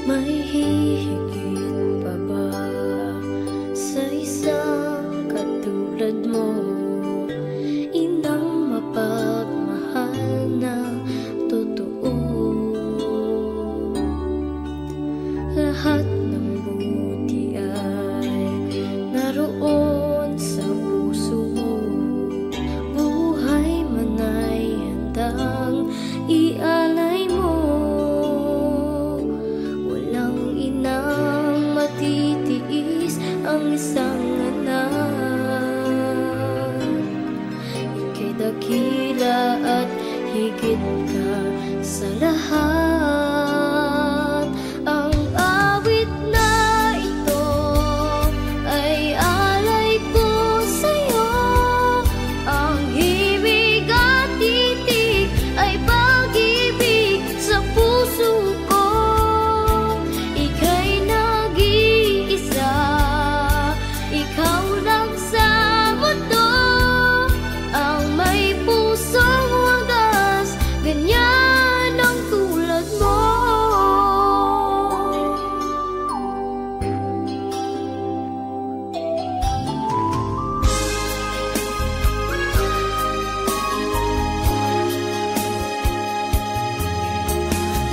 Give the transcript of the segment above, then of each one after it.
May hihigit pa ba sa isang katulad mo? Inang mapagmahal na totoo. Lahat ng buti ay naroon sa puso mo. Buhay man ay handang ialay mo. Walang inang matitiis ang isang anak. Ika'y dakila at higit ka sa lahat. Ang awit na ito ay alay ko sa'yo. Ang himig at titig ay pag-ibig sa puso ko. Ika'y nag-iisa, ikaw lang sa mundo. Ang may pusong wagas, ganyan ang tulad mo.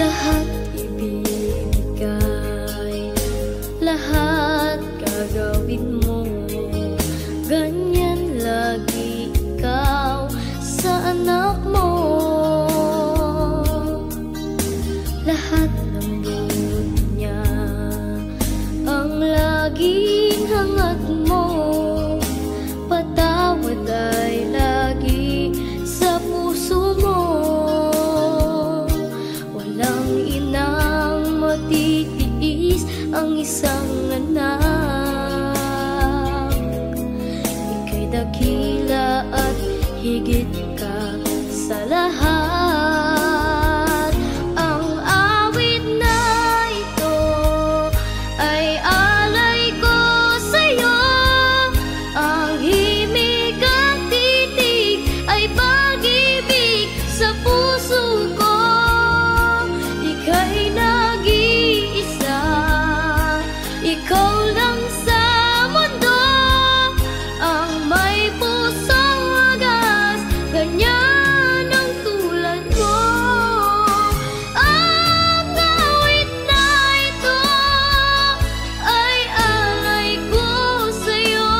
Lahat ibinigay, lahat gagawin mo. Ganyan lagi ikaw sa anak mo. Lahat ng buod niya ang laging hangat mo. Patawad ay lagi sa puso mo. Walang inang matitiis ang isang anak. Ika'y dakila at higit ka sa lahat. Ang awit na ito ay alay ko sa'yo. Ang himig at titig ay pag-ibig sa puso ko. Ika'y nag-iisa, ikaw lang sa mundo. Ang may pusong wagas, ganyan ang tulad mo. Ang awit na ito ay alay ko sa'yo.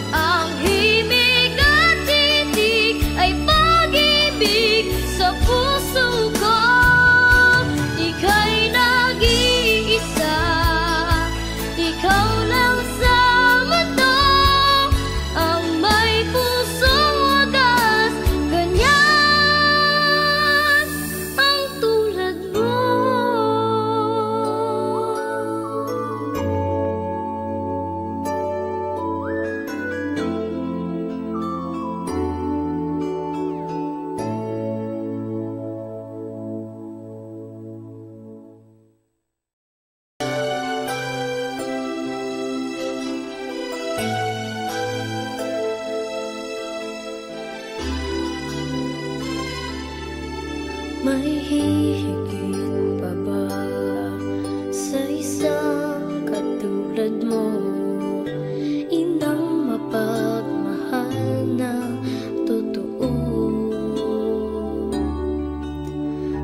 Ang himig at titig ay pag-ibig sa puso ko. Ika'y nag-iisa, ikaw lang sa mundo. Ang may pusong wagas, ganyan ang tulad mo. May hihigit pa ba sa isang katulad mo? Inang mapagmahal na totoo.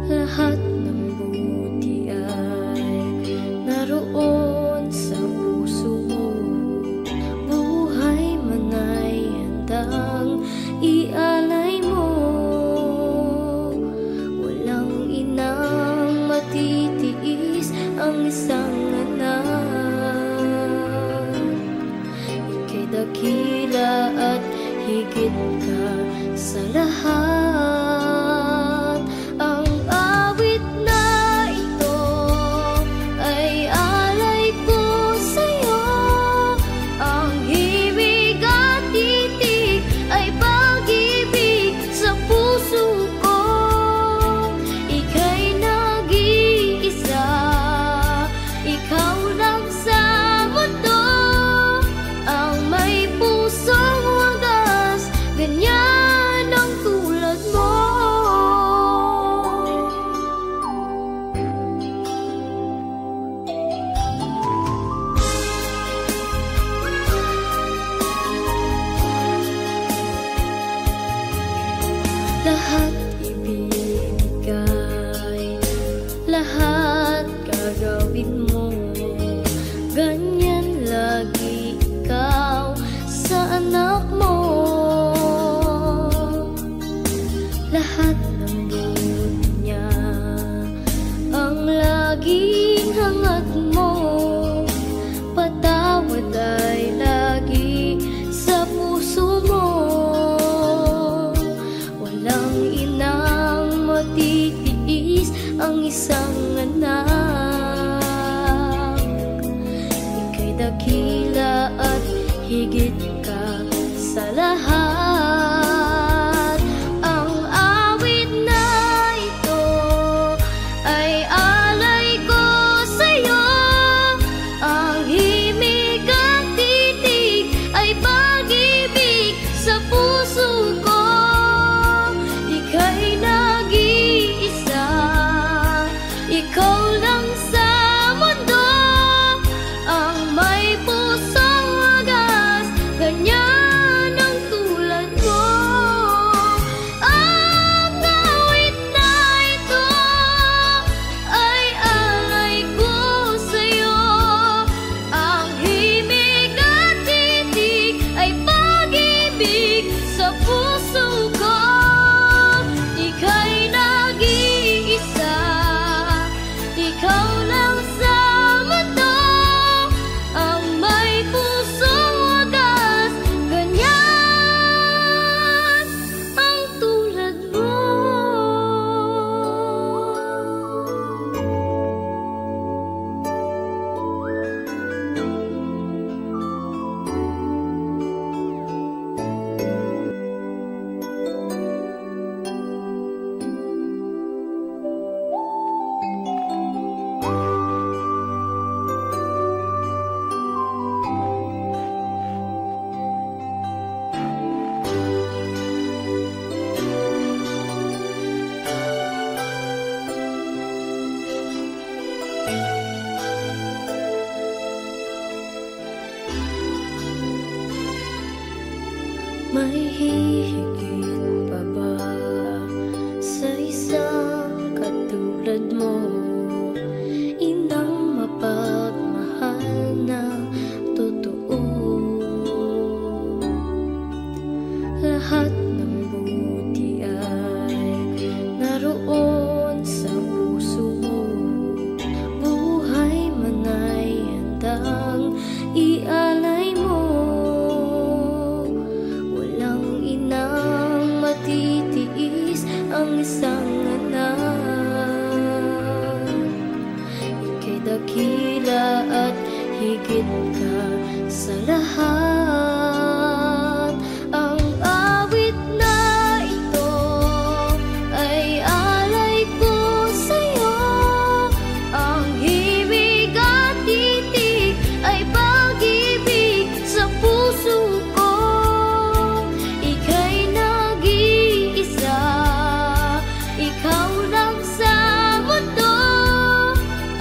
Lahat ng buti ay naroon sa puso mo. Buhay man ay handang ialay mo. Walang inang matitiis ang isang anak. Ika'y dakila at higit ka sa lahat. Ang awit na ito ay alay ko sa'yo. Ang himig at titig ay pag-ibig sa puso ko. Ika'y nag-iisa, ikaw lang sa mundo. Ang may pusong wagas, ganyan ang tulad gagawin mo. Ganyan lagi ikaw sa anak mo. Lahat ng buti niya ang laging hangat mo. Patawad ay lagi sa puso mo. Walang inang matitiis ang isang anak. Ika'y dakila at higit ka sa lahat. Ang awit na ito ay alay ko sa'yo. Ang himig at titig ay pag-ibig sa puso ko. Ika'y nag-iisa, ikaw lang sa mundo ang may pusong wagas, ganyan ang tulad mo. Ang awit na ito ay alay ko sa'yo. Ang himig at titig ay pag-ibig sa puso ko. Ika'y nag-iisa, ikaw lang sa mundo ang may pusong wagas, ganyan ang tulad mo. May hihigit pa ba sa isang katulad mo? Inang mapagmahal na totoo. Lahat ng buti ay naroon sa puso mo. Buhay man ay handang ialay mo. Walang inang matitiis ang isang anak. Ika'y dakila at higit ka sa lahat. Ang awit na ito ay alay ko sa'yo. Ang himig at titig ay pag-ibig sa puso ko. Ika'y nag-iisa, ikaw lang sa mundo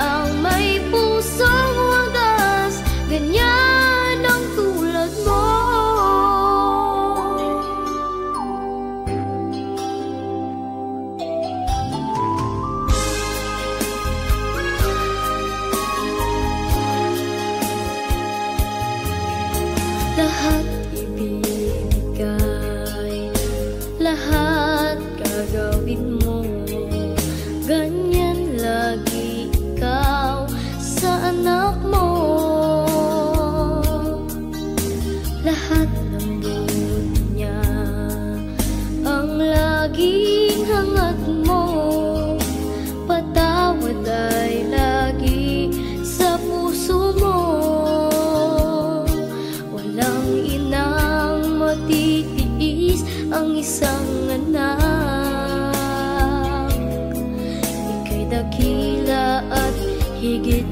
ang may pusong wagas, ganyan ang tulad mo. Lahat ibinigay, lahat gagawin mo. Ganyan lagi ikaw sa anak mo. Lahat ng buti niya ang laging hangat mo. Patawad ay lagi sa puso mo. Walang inang matitiis ang isang anak. Ika'y dakila at higit